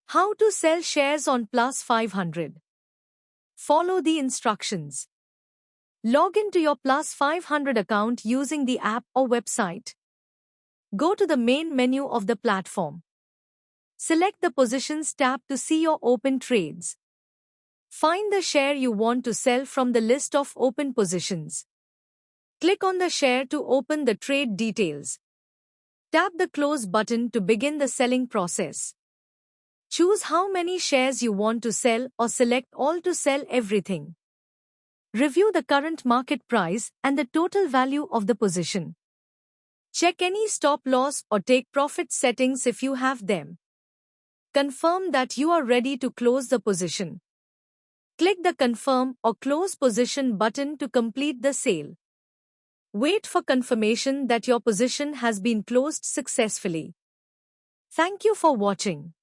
How to sell shares on Plus500. Follow the instructions. Log into your Plus500 account using the app or website. Go to the main menu of the platform. Select the Positions tab to see your open trades. Find the share you want to sell from the list of open positions. Click on the share to open the trade details. Tap the Close button to begin the selling process. Choose how many shares you want to sell or select all to sell everything. Review the current market price and the total value of the position. Check any stop loss or take profit settings if you have them. Confirm that you are ready to close the position. Click the Confirm or Close Position button to complete the sale. Wait for confirmation that your position has been closed successfully. Thank you for watching.